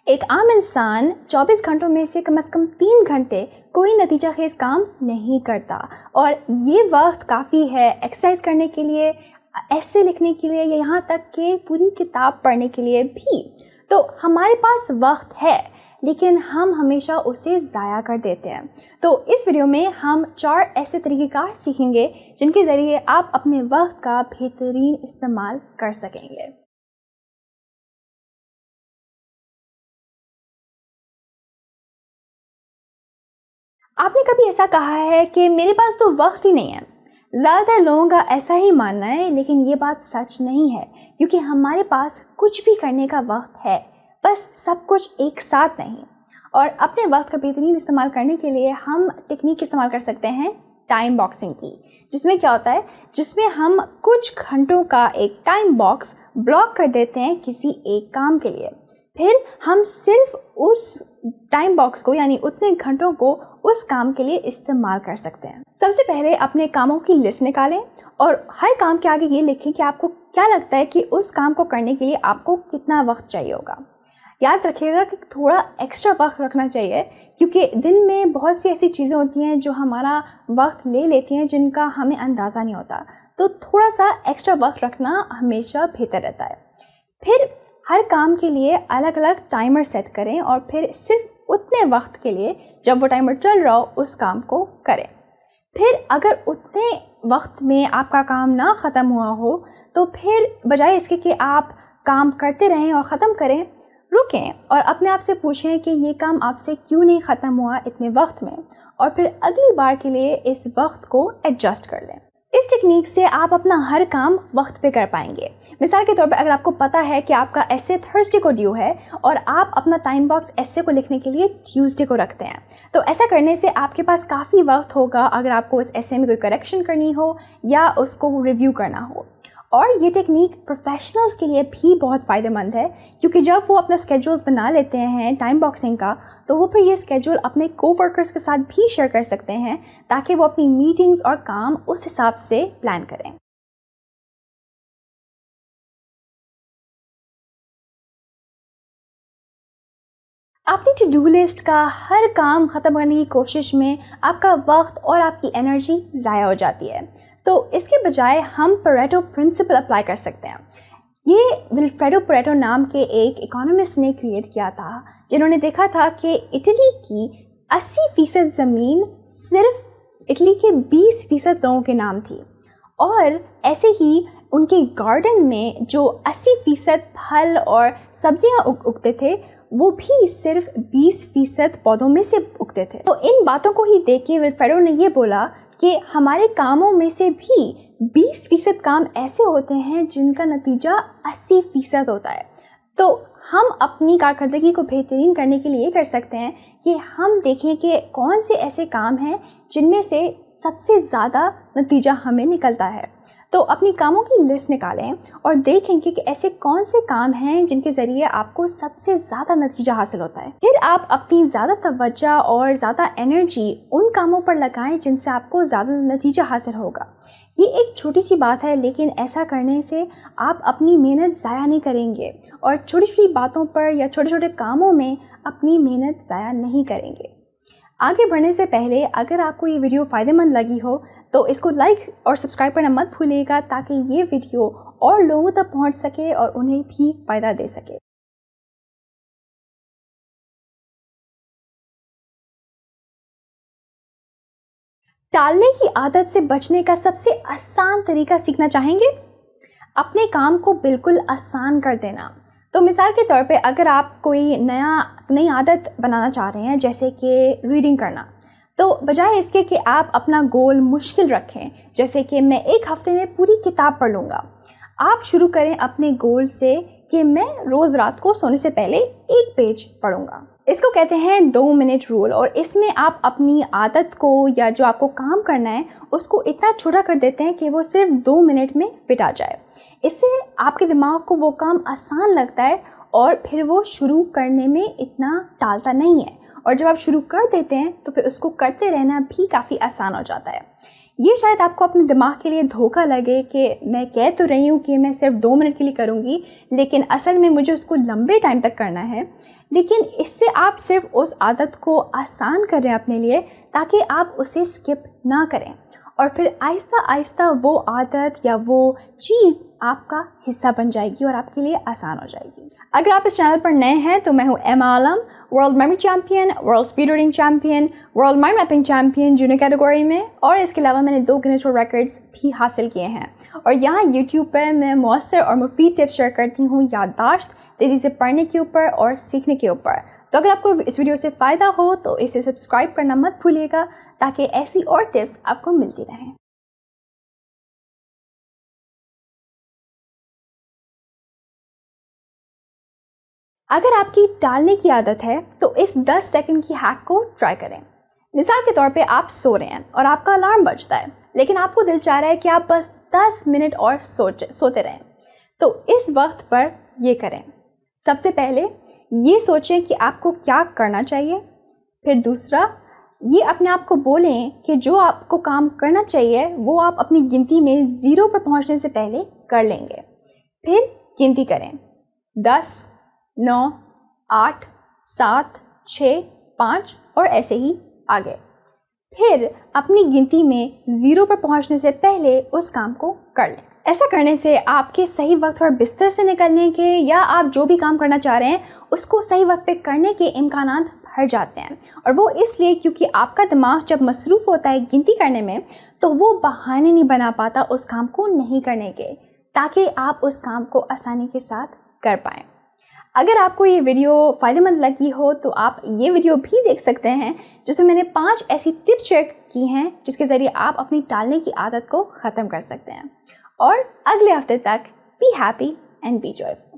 ایک عام انسان 24 گھنٹوں میں سے کم از کم 3 گھنٹے کوئی نتیجہ خیز کام نہیں کرتا، اور یہ وقت کافی ہے ایکسرسائز کرنے کے لیے، ایسے لکھنے کے لیے، یا یہاں تک کہ پوری کتاب پڑھنے کے لیے بھی۔ تو ہمارے پاس وقت ہے لیکن ہم ہمیشہ اسے ضائع کر دیتے ہیں۔ تو اس ویڈیو میں ہم 4 ایسے طریقہ کار سیکھیں گے جن کے ذریعے آپ اپنے وقت کا بہترین استعمال کر سکیں گے۔ آپ نے کبھی ایسا کہا ہے کہ میرے پاس تو وقت ہی نہیں ہے؟ زیادہ تر لوگوں کا ایسا ہی ماننا ہے، لیکن یہ بات سچ نہیں ہے، کیونکہ ہمارے پاس کچھ بھی کرنے کا وقت ہے، بس سب کچھ ایک ساتھ نہیں۔ اور اپنے وقت کا بہترین استعمال کرنے کے لیے ہم ٹیکنیک استعمال کر سکتے ہیں ٹائم باکسنگ کی، جس میں کیا ہوتا ہے، جس میں ہم کچھ گھنٹوں کا ایک ٹائم باکس بلاک کر دیتے ہیں کسی ایک کام کے لیے، پھر ہم صرف اس ٹائم باکس کو یعنی اتنے گھنٹوں کو اس کام کے لیے استعمال کر سکتے ہیں۔ سب سے پہلے اپنے کاموں کی لسٹ نکالیں اور ہر کام کے آگے یہ لکھیں کہ آپ کو کیا لگتا ہے کہ اس کام کو کرنے کے لیے آپ کو کتنا وقت چاہیے ہوگا۔ یاد رکھیے گا کہ تھوڑا ایکسٹرا وقت رکھنا چاہیے، کیونکہ دن میں بہت سی ایسی چیزیں ہوتی ہیں جو ہمارا وقت لے لیتی ہیں جن کا ہمیں اندازہ نہیں ہوتا، تو تھوڑا سا ایکسٹرا وقت رکھنا ہمیشہ بہتر رہتا ہے۔ پھر ہر کام کے لیے الگ الگ ٹائمر سیٹ کریں اور پھر صرف اتنے وقت کے لیے جب وہ ٹائمر چل رہا ہو اس کام کو کریں۔ پھر اگر اتنے وقت میں آپ کا کام نہ ختم ہوا ہو تو پھر بجائے اس کے کہ آپ کام کرتے رہیں اور ختم کریں، رکیں اور اپنے آپ سے پوچھیں کہ یہ کام آپ سے کیوں نہیں ختم ہوا اتنے وقت میں، اور پھر اگلی بار کے لیے اس وقت کو ایڈجسٹ کر لیں۔ اس ٹیکنیک سے آپ اپنا ہر کام وقت پہ کر پائیں گے۔ مثال کے طور پہ اگر آپ کو پتہ ہے کہ آپ کا ایسے تھرسڈے کو ڈیو ہے اور آپ اپنا ٹائم باکس ایسے کو لکھنے کے لیے ٹیوزڈے کو رکھتے ہیں، تو ایسا کرنے سے آپ کے پاس کافی وقت ہوگا اگر آپ کو اس ایسے میں کوئی کریکشن کرنی ہو یا اس کو ریویو کرنا ہو۔ اور یہ ٹیکنیک پروفیشنلز کے لیے بھی بہت فائدہ مند ہے، کیونکہ جب وہ اپنا اسکیجولز بنا لیتے ہیں ٹائم باکسنگ کا، تو وہ پھر یہ اسکیجول اپنے کو ورکرز کے ساتھ بھی شیئر کر سکتے ہیں تاکہ وہ اپنی میٹنگز اور کام اس حساب سے پلان کریں۔ اپنی ٹو ڈو لسٹ کا ہر کام ختم کرنے کی کوشش میں آپ کا وقت اور آپ کی انرجی ضائع ہو جاتی ہے، تو اس کے بجائے ہم پیریٹو پرنسپل اپلائی کر سکتے ہیں۔ یہ ولفریڈو پیریٹو نام کے ایک اکانومسٹ نے کریٹ کیا تھا، جنہوں نے دیکھا تھا کہ اٹلی کی 80% زمین صرف اٹلی کے 20% لوگوں کے نام تھی، اور ایسے ہی ان کے گارڈن میں جو 80% پھل اور سبزیاں اگتے تھے وہ بھی صرف 20% پودوں میں سے اگتے تھے۔ تو ان باتوں کو ہی دیکھ کے ولفریڈو نے یہ بولا کہ ہمارے کاموں میں سے بھی 20% کام ایسے ہوتے ہیں جن کا نتیجہ 80% ہوتا ہے۔ تو ہم اپنی کارکردگی کو بہترین کرنے کے لیے یہ کر سکتے ہیں کہ ہم دیکھیں کہ کون سے ایسے کام ہیں جن میں سے سب سے زیادہ نتیجہ ہمیں نکلتا ہے۔ تو اپنی کاموں کی لسٹ نکالیں اور دیکھیں کہ ایسے کون سے کام ہیں جن کے ذریعے آپ کو سب سے زیادہ نتیجہ حاصل ہوتا ہے۔ پھر آپ اپنی زیادہ توجہ اور زیادہ انرجی ان کاموں پر لگائیں جن سے آپ کو زیادہ نتیجہ حاصل ہوگا۔ یہ ایک چھوٹی سی بات ہے، لیکن ایسا کرنے سے آپ اپنی محنت ضائع نہیں کریں گے اور چھوٹی چھوٹی باتوں پر یا چھوٹے چھوٹے کاموں میں اپنی محنت ضائع نہیں کریں گے۔ آگے بڑھنے سے پہلے اگر آپ کو یہ ویڈیو فائدہ مند لگی ہو تو اس کو لائک اور سبسکرائب کرنا مت بھولیے گا، تاکہ یہ ویڈیو اور لوگوں تک پہنچ سکے اور انہیں بھی فائدہ دے سکے۔ ٹالنے کی عادت سے بچنے کا سب سے آسان طریقہ سیکھنا چاہیں گے؟ اپنے کام کو بالکل آسان کر دینا۔ تو مثال کے طور پہ اگر آپ کوئی نئی عادت بنانا چاہ رہے ہیں، جیسے کہ ریڈنگ کرنا، تو بجائے اس کے کہ آپ اپنا گول مشکل رکھیں، جیسے کہ میں ایک ہفتے میں پوری کتاب پڑھ لوں گا، آپ شروع کریں اپنے گول سے کہ میں روز رات کو سونے سے پہلے 1 پیج پڑھوں گا۔ اس کو کہتے ہیں 2 منٹ رول، اور اس میں آپ اپنی عادت کو یا جو آپ کو کام کرنا ہے اس کو اتنا چھوٹا کر دیتے ہیں کہ وہ صرف 2 منٹ میں فٹ آ جائے۔ اس سے آپ کے دماغ کو وہ کام آسان لگتا ہے اور پھر وہ شروع کرنے میں اتنا ٹالتا نہیں ہے، اور جب آپ شروع کر دیتے ہیں تو پھر اس کو کرتے رہنا بھی کافی آسان ہو جاتا ہے۔ یہ شاید آپ کو اپنے دماغ کے لیے دھوکہ لگے کہ میں کہہ تو رہی ہوں کہ میں صرف 2 منٹ کے لیے کروں گی، لیکن اصل میں مجھے اس کو لمبے ٹائم تک کرنا ہے. لیکن اس سے آپ صرف اس عادت کو آسان کر رہے ہیں اپنے لیے تاکہ آپ اسے اسکپ نہ کریں، اور پھر آہستہ آہستہ وہ عادت یا وہ چیز آپ کا حصہ بن جائے گی اور آپ کے لیے آسان ہو جائے گی. اگر آپ اس چینل پر نئے ہیں تو میں ہوں Emma Alam, world memory champion, world speed reading champion, world mind mapping champion junior category میں، اور اس کے علاوہ میں نے 2 گنیس ورلڈ ریکارڈز بھی حاصل کیے ہیں. اور یہاں یوٹیوب پر میں مؤثر اور مفید ٹپس شیئر کرتی ہوں یادداشت، تیزی سے پڑھنے کے اوپر اور سیکھنے کے اوپر. تو اگر آپ کو اس ویڈیو سے فائدہ ہو تو اسے سبسکرائب کرنا مت بھولیے گا تاکہ ایسی اور ٹپس آپ کو ملتی رہیں. اگر آپ کی ٹالنے کی عادت ہے تو اس 10 سیکنڈ کی ہیک کو ٹرائی کریں. مثال کے طور پہ آپ سو رہے ہیں اور آپ کا الارم بجتا ہے، لیکن آپ کو دل چاہ رہا ہے کہ آپ بس 10 منٹ اور سوتے رہیں. تو اس وقت پر یہ کریں. سب سے پہلے یہ سوچیں کہ آپ کو کیا کرنا چاہیے. پھر دوسرا، یہ اپنے آپ کو بولیں کہ جو آپ کو کام کرنا چاہیے وہ آپ اپنی گنتی میں 0 پر پہنچنے سے پہلے کر لیں گے. پھر گنتی کریں، 10، 9، 8، 7، 6، 5 اور ایسے ہی آگے. پھر اپنی گنتی میں 0 پر پہنچنے سے پہلے اس کام کو کر لیں. ایسا کرنے سے آپ کے صحیح وقت پر بستر سے نکلنے کے یا آپ جو بھی کام کرنا چاہ رہے ہیں اس کو صحیح وقت پہ کرنے کے امکانات بڑھ جاتے ہیں. اور وہ اس لیے کیونکہ آپ کا دماغ جب مصروف ہوتا ہے گنتی کرنے میں تو وہ بہانے نہیں بنا پاتا اس کام کو نہیں کرنے کے، تاکہ آپ اس کام کو آسانی کے ساتھ کر پائیں. اگر آپ کو یہ ویڈیو فائدہ مند لگی ہو تو آپ یہ ویڈیو بھی دیکھ سکتے ہیں جس میں نے 5 ایسی ٹپس شیئر کی ہیں جس کے ذریعے آپ اپنی ٹالنے کی عادت کو ختم کر سکتے ہیں. اور اگلے ہفتے تک be happy and be joyful.